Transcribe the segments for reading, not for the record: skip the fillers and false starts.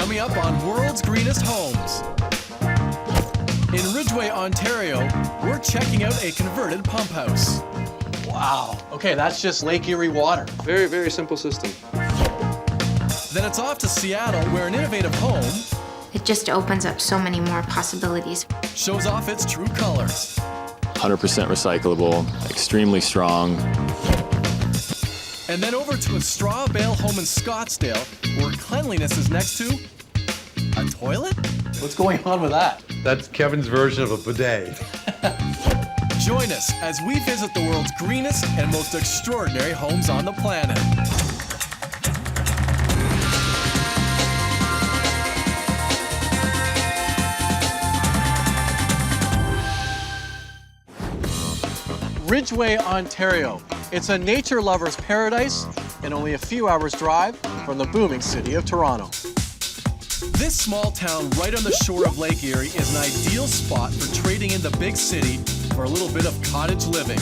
Coming up on World's Greenest Homes. In Ridgeway, Ontario, we're checking out a converted pump house. Wow. Okay, that's just Lake Erie water. Very, very simple system. Then it's off to Seattle, where an innovative home It just opens up so many more possibilities. shows off its true colors. 100% recyclable, extremely strong. And then over to a straw bale home in Scottsdale, where cleanliness is next to a toilet? What's going on with that? That's Kevin's version of a bidet. Join us as we visit the world's greenest and most extraordinary homes on the planet. Ridgeway, Ontario. It's a nature lover's paradise and only a few hours' drive from the booming city of Toronto. This small town right on the shore of Lake Erie is an ideal spot for trading in the big city for a little bit of cottage living.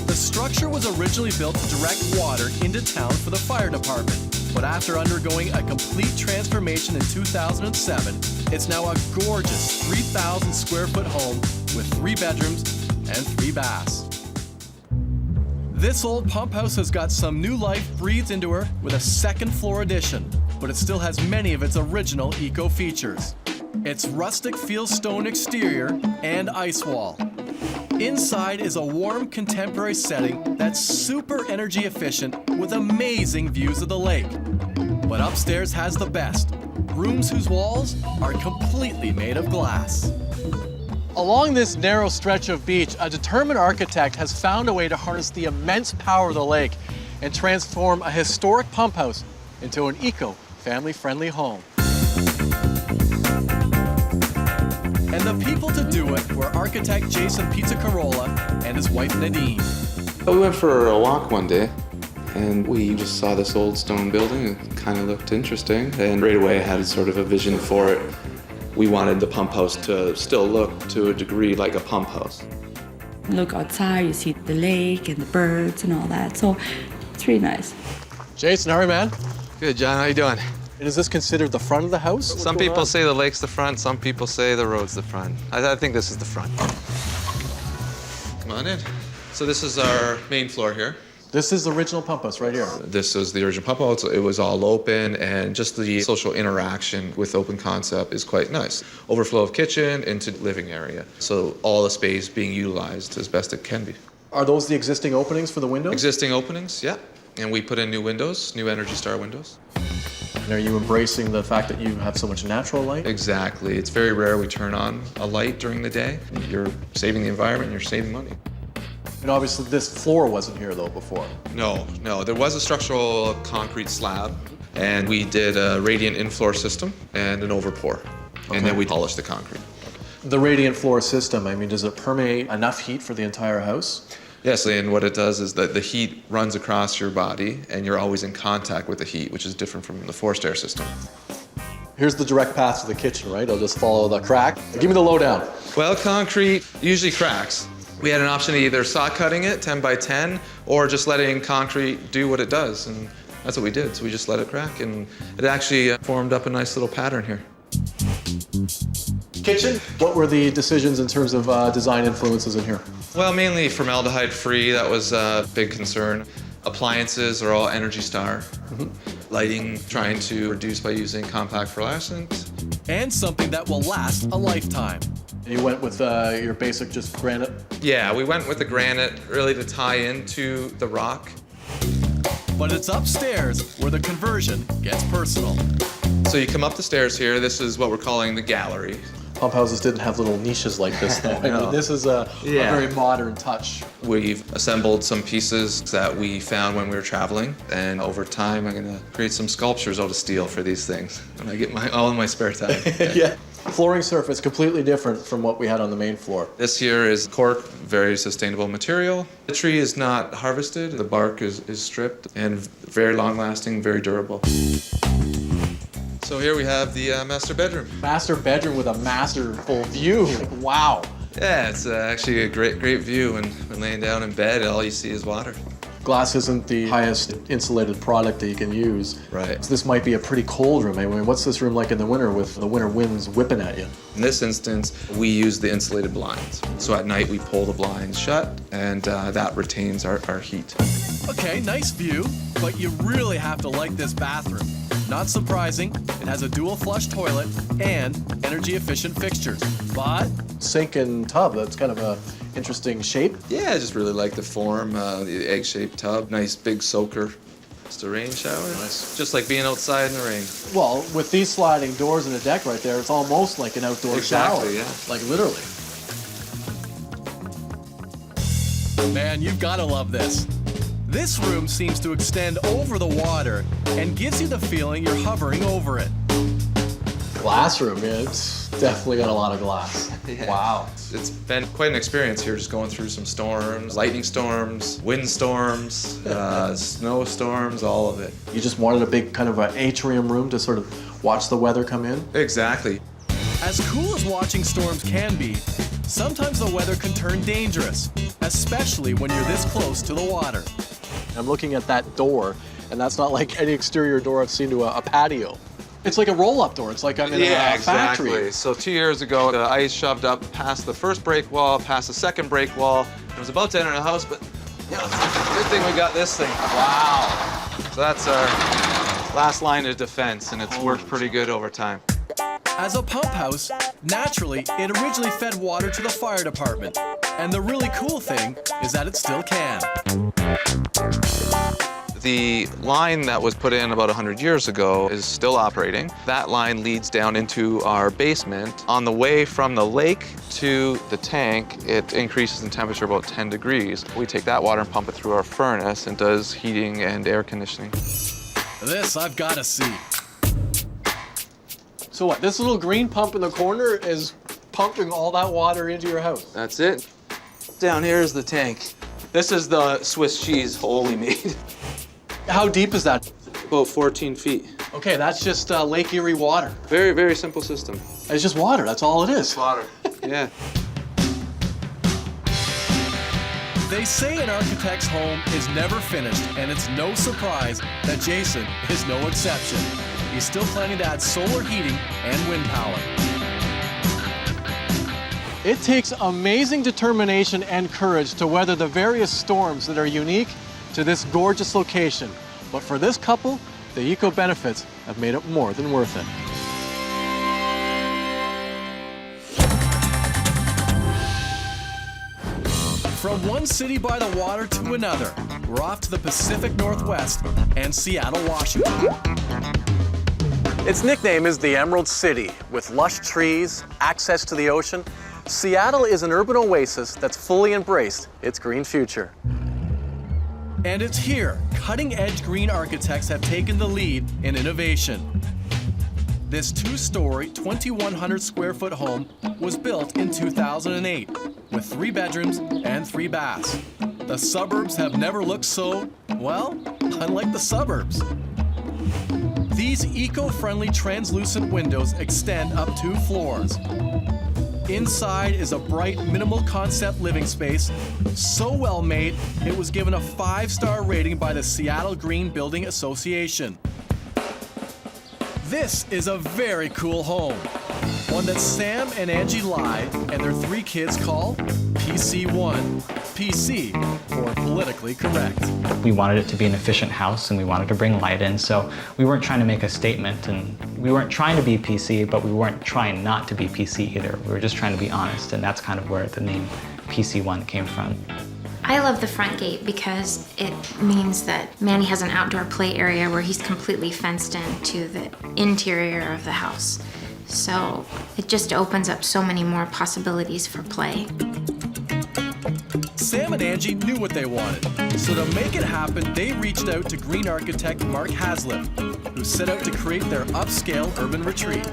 The structure was originally built to direct water into town for the fire department, but after undergoing a complete transformation in 2007, it's now a gorgeous 3,000 square foot home with 3 bedrooms and 3 baths. This old pump house has got some new life breathed into her with a second floor addition, but it still has many of its original eco features. Its rustic feel stone exterior and ice wall. Inside is a warm contemporary setting that's super energy efficient with amazing views of the lake. But upstairs has the best, rooms whose walls are completely made of glass. Along this narrow stretch of beach, a determined architect has found a way to harness the immense power of the lake and transform a historic pump house into an eco-family-friendly home. And the people to do it were architect Jason Pizzacarola and his wife Nadine. We went for a walk one day, and we just saw this old stone building. It kind of looked interesting, and right away I had sort of a vision for it. We wanted the pump house to still look to a degree like a pump house. Look outside, you see the lake and the birds and all that, so it's really nice. Jason, how are you, man? Good, John. How you doing? And is this considered the front of the house? What's Some going people on? say the lake's the front. Some people say the road's the front. I think this is the front. Come on in. So this is our main floor here. This is the original pump house right here. This is the original pump house. It was all open, and just the social interaction with open concept is quite nice. Overflow of kitchen into living area. So all the space being utilized as best it can be. Are those the existing openings for the windows? Existing openings, yeah. And we put in new windows, new Energy Star windows. And are you embracing the fact that you have so much natural light? Exactly. It's very rare we turn on a light during the day. You're saving the environment, you're saving money. And obviously this floor wasn't here though before. No. There was a structural concrete slab, and we did a radiant in-floor system and an overpour. And then we polished the concrete. The radiant floor system, I mean, does it permeate enough heat for the entire house? Yes, and what it does is that the heat runs across your body, and you're always in contact with the heat, which is different from the forced air system. Here's the direct path to the kitchen, right? I'll just follow the crack. Give me the lowdown. Well, concrete usually cracks. We had an option of either saw cutting it 10 by 10 or just letting concrete do what it does, and that's what we did. So we just let it crack, and it actually formed up a nice little pattern here. Kitchen, what were the decisions in terms of design influences in here? Well, mainly formaldehyde-free, that was a big concern. Appliances are all Energy Star. Lighting, trying to reduce by using compact fluorescent. And something that will last a lifetime. You went with your basic just granite? Yeah, we went with the granite really to tie into the rock. But it's upstairs where the conversion gets personal. So you come up the stairs here. This is what we're calling the gallery. Pump houses didn't have little niches like this though. I mean, this is a very modern touch. We've assembled some pieces that we found when we were traveling, and over time I'm gonna create some sculptures out of steel for these things when I get all in my spare time. Yeah. Flooring surface completely different from what we had on the main floor. This here is cork, very sustainable material. The tree is not harvested, the bark is stripped, and very long lasting, very durable. So here we have the master bedroom. Master bedroom with a masterful view. Wow. Yeah, it's actually a great view. When laying down in bed, all you see is water. glass isn't the highest insulated product that you can use. Right. So this might be a pretty cold room. I mean, what's this room like in the winter with the winter winds whipping at you? In this instance, we use the insulated blinds. So at night we pull the blinds shut, and that retains our heat. Okay, nice view, but you really have to like this bathroom. Not surprising, it has a dual flush toilet and energy efficient fixtures. But sink and tub, that's kind of a interesting shape. Yeah, I just really like the form, the egg-shaped tub, nice big soaker. Just a rain shower. Nice. Just like being outside in the rain. Well, with these sliding doors and a deck right there, it's almost like an outdoor shower. Exactly, yeah. Like literally. Man, you've got to love this. This room seems to extend over the water and gives you the feeling you're hovering over it. Glass room, yeah, it's definitely got a lot of glass. Yeah. Wow. It's been quite an experience here, just going through some storms, lightning storms, wind storms, snowstorms, all of it. You just wanted a big kind of an atrium room to sort of watch the weather come in? Exactly. As cool as watching storms can be, sometimes the weather can turn dangerous, especially when you're this close to the water. I'm looking at that door, and that's not like any exterior door I've seen to a patio. It's like a roll-up door. It's like I'm in a factory. Exactly. So 2 years ago, the ice shoved up past the first break wall, past the second break wall. It was about to enter the house, but yeah, good thing we got this thing. Wow. So that's our last line of defense, and it's worked pretty good over time. As a pump house, naturally, it originally fed water to the fire department. And the really cool thing is that it still can. The line that was put in about 100 years ago is still operating. That line leads down into our basement. On the way from the lake to the tank, it increases in temperature about 10 degrees. We take that water and pump it through our furnace and does heating and air conditioning. This I've got to see. So what, this little green pump in the corner is pumping all that water into your house? That's it. Down here is the tank. This is the Swiss cheese hole we made. How deep is that? About 14 feet. Okay, that's just Lake Erie water. Very, very simple system. It's just water, that's all it is. Water, yeah. They say an architect's home is never finished, and it's no surprise that Jason is no exception. He's still planning to add solar heating and wind power. It takes amazing determination and courage to weather the various storms that are unique to this gorgeous location. But for this couple, the eco-benefits have made it more than worth it. From one city by the water to another, we're off to the Pacific Northwest and Seattle, Washington. Its nickname is the Emerald City. With lush trees, access to the ocean, Seattle is an urban oasis that's fully embraced its green future. And it's here, cutting-edge green architects have taken the lead in innovation. This two-story, 2,100 square foot home was built in 2008 with 3 bedrooms and 3 baths. The suburbs have never looked so, well, unlike the suburbs. These eco-friendly translucent windows extend up 2 floors. Inside is a bright, minimal concept living space, so well made, it was given a 5-star rating by the Seattle Green Building Association. This is a very cool home, one that Sam and Angie Lai and their 3 kids call PC1, PC for politically correct. We wanted it to be an efficient house and we wanted to bring light in, so we weren't trying to make a statement and we weren't trying to be PC, but we weren't trying not to be PC either. We were just trying to be honest, and that's kind of where the name PC1 came from. I love the front gate because it means that Manny has an outdoor play area where he's completely fenced in to the interior of the house. So it just opens up so many more possibilities for play. Sam and Angie knew what they wanted, so to make it happen, they reached out to green architect Mark Haslip, who set out to create their upscale urban retreat.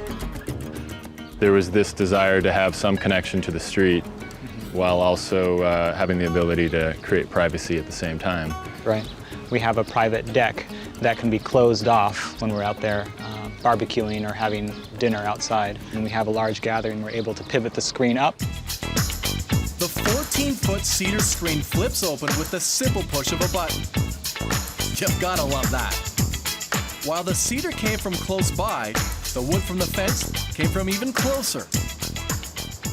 There was this desire to have some connection to the street while also having the ability to create privacy at the same time. Right. We have a private deck that can be closed off when we're out there barbecuing or having dinner outside. And we have a large gathering, we're able to pivot the screen up. The 14-foot cedar screen flips open with the simple push of a button. You've gotta love that. While the cedar came from close by, the wood from the fence came from even closer.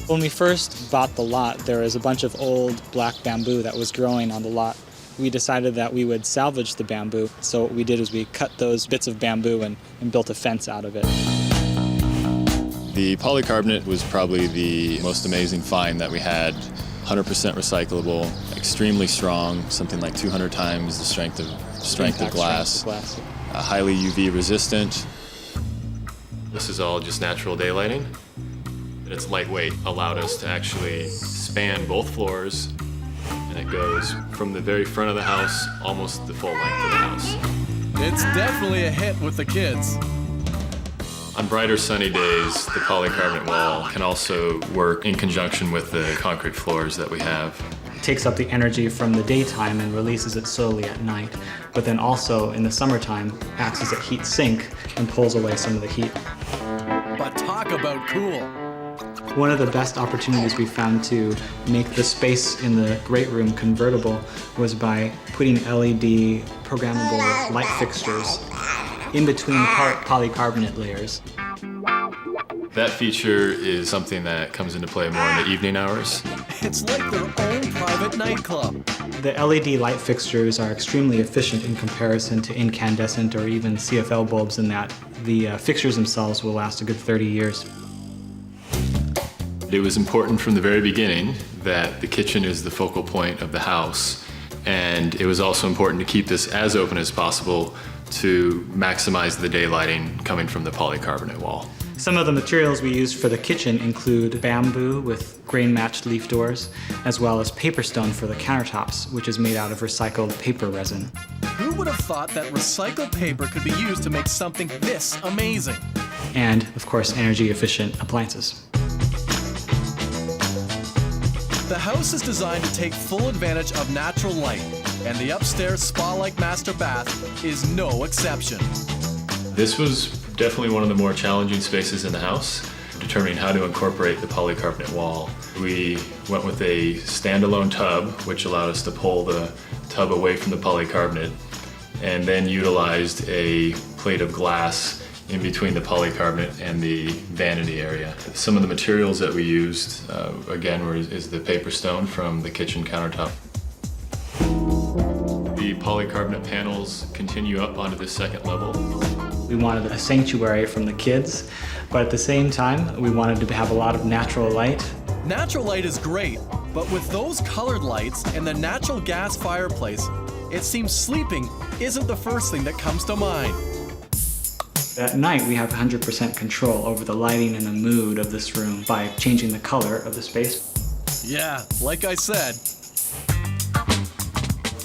When we first bought the lot, there was a bunch of old black bamboo that was growing on the lot. We decided that we would salvage the bamboo, so what we did is we cut those bits of bamboo and built a fence out of it. The polycarbonate was probably the most amazing find that we had. 100% recyclable, extremely strong, something like 200 times the strength of glass. Highly UV resistant. This is all just natural daylighting. And it's lightweight, allowed us to actually span both floors, and it goes from the very front of the house almost the full length of the house. It's definitely a hit with the kids. On brighter sunny days, the polycarbonate wall can also work in conjunction with the concrete floors that we have. It takes up the energy from the daytime and releases it slowly at night, but then also in the summertime acts as a heat sink and pulls away some of the heat. But talk about cool. One of the best opportunities we found to make the space in the great room convertible was by putting LED programmable light fixtures in between polycarbonate layers. That feature is something that comes into play more in the evening hours. It's like their own private nightclub. The LED light fixtures are extremely efficient in comparison to incandescent or even CFL bulbs in that the fixtures themselves will last a good 30 years. It was important from the very beginning that the kitchen is the focal point of the house, and it was also important to keep this as open as possible to maximize the daylighting coming from the polycarbonate wall. Some of the materials we used for the kitchen include bamboo with grain-matched leaf doors, as well as paper stone for the countertops, which is made out of recycled paper resin. Who would have thought that recycled paper could be used to make something this amazing? And, of course, energy-efficient appliances. The house is designed to take full advantage of natural light, and the upstairs spa-like master bath is no exception. This was definitely one of the more challenging spaces in the house, determining how to incorporate the polycarbonate wall. We went with a standalone tub, which allowed us to pull the tub away from the polycarbonate, and then utilized a plate of glass in between the polycarbonate and the vanity area. Some of the materials that we used, again, is the paper stone from the kitchen countertop. The polycarbonate panels continue up onto the second level. We wanted a sanctuary from the kids, but at the same time, we wanted to have a lot of natural light. Natural light is great, but with those colored lights and the natural gas fireplace, it seems sleeping isn't the first thing that comes to mind. At night, we have 100% control over the lighting and the mood of this room by changing the color of the space. Yeah, like I said.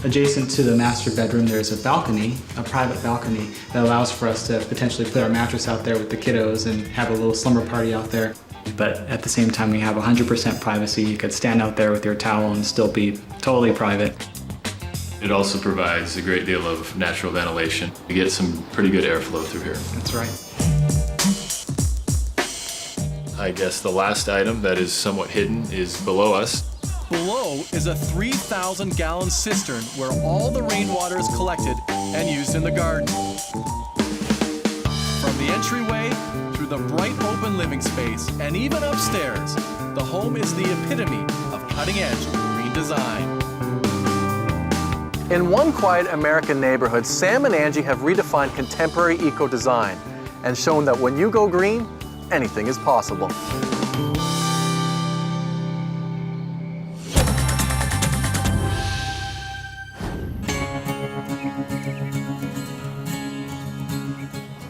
Adjacent to the master bedroom, there's a balcony, a private balcony, that allows for us to potentially put our mattress out there with the kiddos and have a little slumber party out there. But at the same time, we have 100% privacy. You could stand out there with your towel and still be totally private. It also provides a great deal of natural ventilation. You get some pretty good airflow through here. That's right. I guess the last item that is somewhat hidden is below us. Below is a 3,000-gallon cistern where all the rainwater is collected and used in the garden. From the entryway, through the bright open living space, and even upstairs, the home is the epitome of cutting-edge green design. In one quiet American neighborhood, Sam and Angie have redefined contemporary eco-design and shown that when you go green, anything is possible.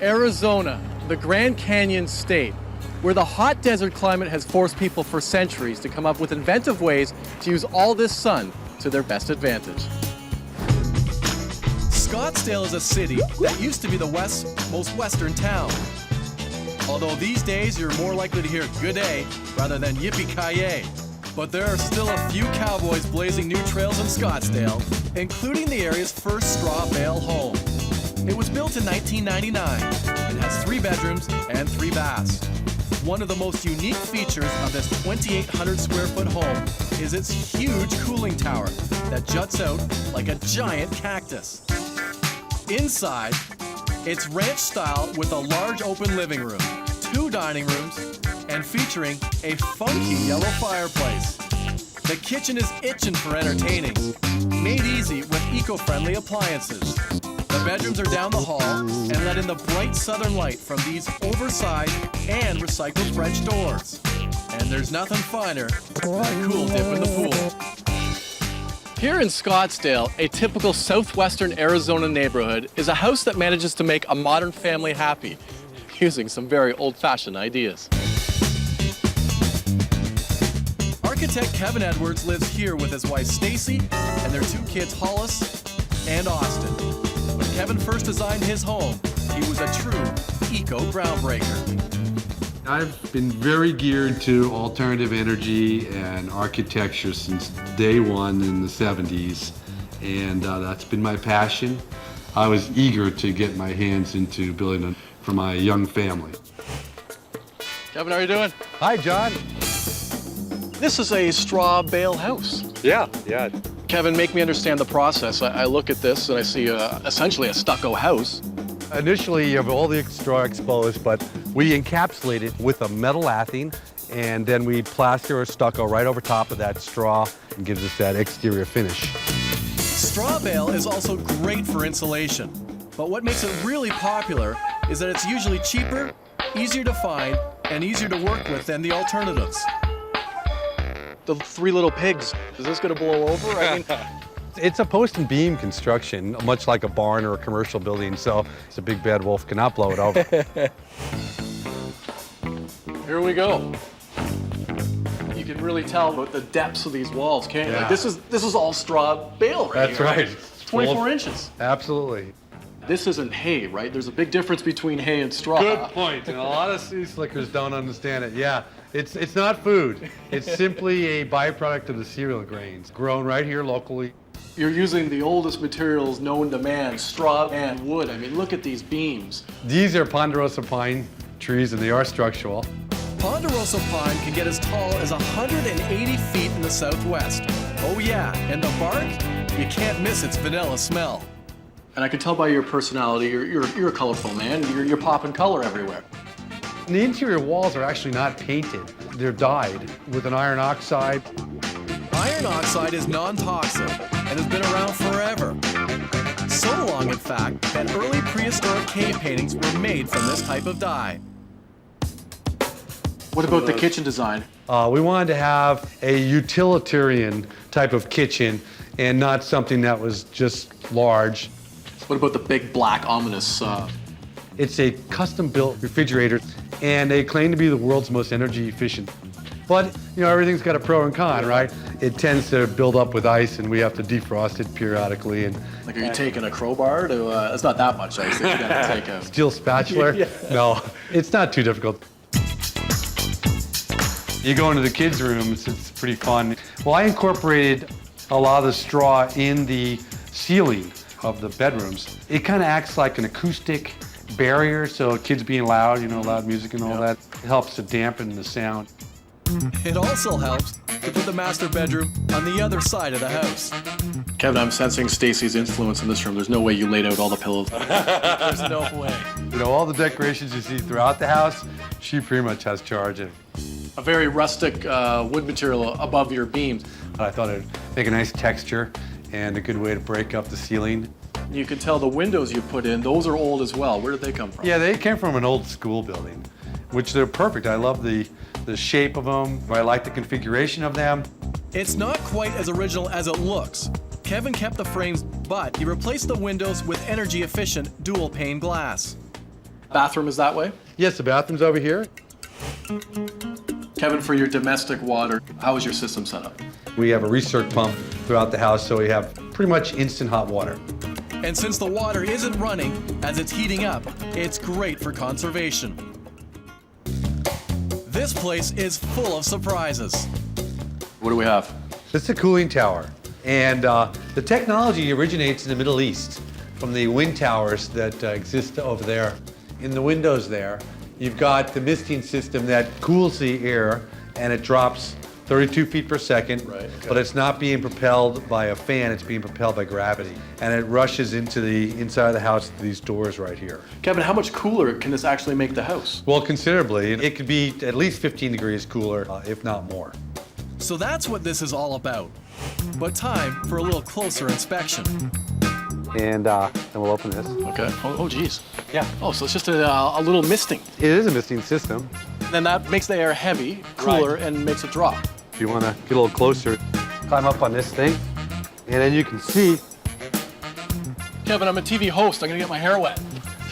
Arizona, the Grand Canyon state, where the hot desert climate has forced people for centuries to come up with inventive ways to use all this sun to their best advantage. Scottsdale is a city that used to be the West's most western town. Although these days you're more likely to hear "good day" rather than "yippee-ki-yay." But there are still a few cowboys blazing new trails in Scottsdale, including the area's first straw bale home. It was built in 1999 and has 3 bedrooms and 3 baths. One of the most unique features of this 2,800 square foot home is its huge cooling tower that juts out like a giant cactus. Inside, it's ranch style with a large open living room, 2 dining rooms, and featuring a funky yellow fireplace. The kitchen is itching for entertaining, made easy with eco-friendly appliances. The bedrooms are down the hall and let in the bright southern light from these oversized and recycled French doors. And there's nothing finer than a cool dip in the pool. Here in Scottsdale, a typical southwestern Arizona neighborhood is a house that manages to make a modern family happy, using some very old-fashioned ideas. Architect Kevin Edwards lives here with his wife Stacy and their 2 kids Hollis and Austin. When Kevin first designed his home, he was a true eco groundbreaker. I've been very geared to alternative energy and architecture since day one in the 70s, and that's been my passion. I was eager to get my hands into building for my young family. Kevin, how are you doing? Hi, John. This is a straw bale house. Yeah. Kevin, make me understand the process. I look at this and I see essentially a stucco house. Initially, you have all the straw exposed, but we encapsulate it with a metal lathing, and then we plaster or stucco right over top of that straw and gives us that exterior finish. Straw bale is also great for insulation, but what makes it really popular is that it's usually cheaper, easier to find, and easier to work with than the alternatives. The 3 little pigs, is this gonna blow over? I mean, It's a post and beam construction, much like a barn or a commercial building, so it's a big bad wolf cannot blow it over. here we go. You can really tell about the depths of these walls, can't you? Yeah. Like this is all straw bale right That's here. right. It's 24 inches. Absolutely. This isn't hay, right? There's a big difference between hay and straw. Good point, and a lot of sea slickers don't understand it. Yeah, it's not food. It's simply a byproduct of the cereal grains, grown right here locally. You're using the oldest materials known to man, straw and wood. I mean, look at these beams. These are ponderosa pine trees, and they are structural. Ponderosa pine can get as tall as 180 feet in the Southwest. Oh yeah, and the bark? You can't miss its vanilla smell. And I can tell by your personality, you're a colorful man. You're popping color everywhere. And the interior walls are actually not painted. They're dyed with an iron oxide. Iron oxide is non-toxic and has been around forever. So long, in fact, that early prehistoric cave paintings were made from this type of dye. What about the kitchen design? We wanted to have a utilitarian type of kitchen and not something that was just large. What about the big black ominous? It's a custom-built refrigerator, and they claim to be the world's most energy efficient. But, you know, everything's got a pro and con, right? It tends to build up with ice, and we have to defrost it periodically. And Like, are you taking a crowbar to? It's not that much ice that you gotta take a. steel spatula? Yeah. No, it's not too difficult. You go into the kids' rooms, it's pretty fun. Well, I incorporated a lot of the straw in the ceiling of the bedrooms. It kind of acts like an acoustic barrier, so kids being loud, you know, loud music and all that, it helps to dampen the sound. It also helps to put the master bedroom on the other side of the house. Kevin, I'm sensing Stacy's influence in this room. There's no way you laid out all the pillows. There's no way. You know, all the decorations you see throughout the house, she pretty much has charge of. A very rustic wood material above your beams. I thought it'd make a nice texture and a good way to break up the ceiling. You can tell the windows you put in, those are old as well. Where did they come from? Yeah, they came from an old school building, which they're perfect. I love the shape of them. I like the configuration of them. It's not quite as original as it looks. Kevin kept the frames, but he replaced the windows with energy-efficient dual-pane glass. Bathroom is that way? Yes, the bathroom's over here. Kevin, for your domestic water, how is your system set up? We have a recirc pump throughout the house, so we have pretty much instant hot water. And since the water isn't running as it's heating up, it's great for conservation. This place is full of surprises. What do we have? It's a cooling tower, and the technology originates in the Middle East from the wind towers that exist over there. In the windows there, you've got the misting system that cools the air, and it drops 32 feet per second, Right, okay. but it's not being propelled by a fan, it's being propelled by gravity. And it rushes into the inside of the house through these doors right here. Kevin, how much cooler can this actually make the house? Well, considerably. It could be at least 15 degrees cooler, if not more. So that's what this is all about. But time for a little closer inspection. And then we'll open this. Okay. Oh, geez. Yeah. Oh, so it's just a little misting. It is a misting system. Then that makes the air heavy, cooler, and makes it drop. If you want to get a little closer, climb up on this thing, and then you can see. Kevin, I'm a TV host. I'm gonna get my hair wet.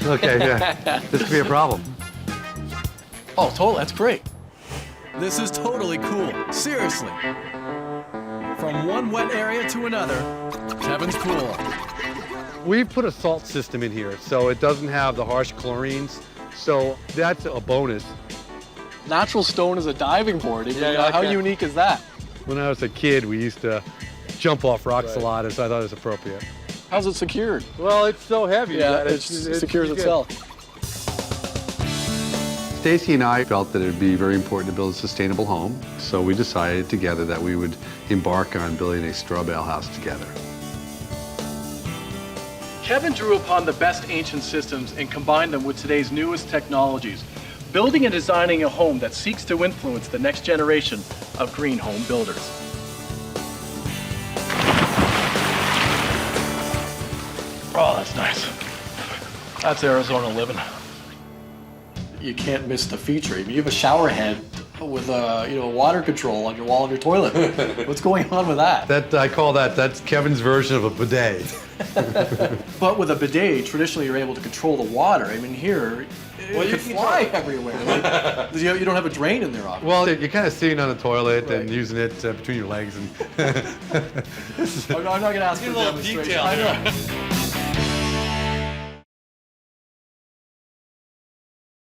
Okay, yeah. This could be a problem. Oh, totally. That's great. This is totally cool. Seriously. From one wet area to another, Kevin's cool. We put a salt system in here, so it doesn't have the harsh chlorines. So that's a bonus. Natural stone is a diving board. Yeah, How okay. unique is that? When I was a kid, we used to jump off rocks a lot, so I thought it was appropriate. How's it secured? Well, it's so heavy. Yeah, that it secures pretty itself. good. Stacy and I felt that it would be very important to build a sustainable home, so we decided together that we would embark on building a straw bale house together. Kevin drew upon the best ancient systems and combined them with today's newest technologies, building and designing a home that seeks to influence the next generation of green home builders. Oh, that's nice. That's Arizona living. You can't miss the feature. I mean, you have a shower head with water control on your wall of your toilet. What's going on with that? I call that's Kevin's version of a bidet. But with a bidet, traditionally you're able to control the water. I mean, here, it could fly everywhere. Like, you don't have a drain in there, obviously. Well, you're kind of sitting on the toilet and using it between your legs. And I'm not going to ask for a demonstration. I know.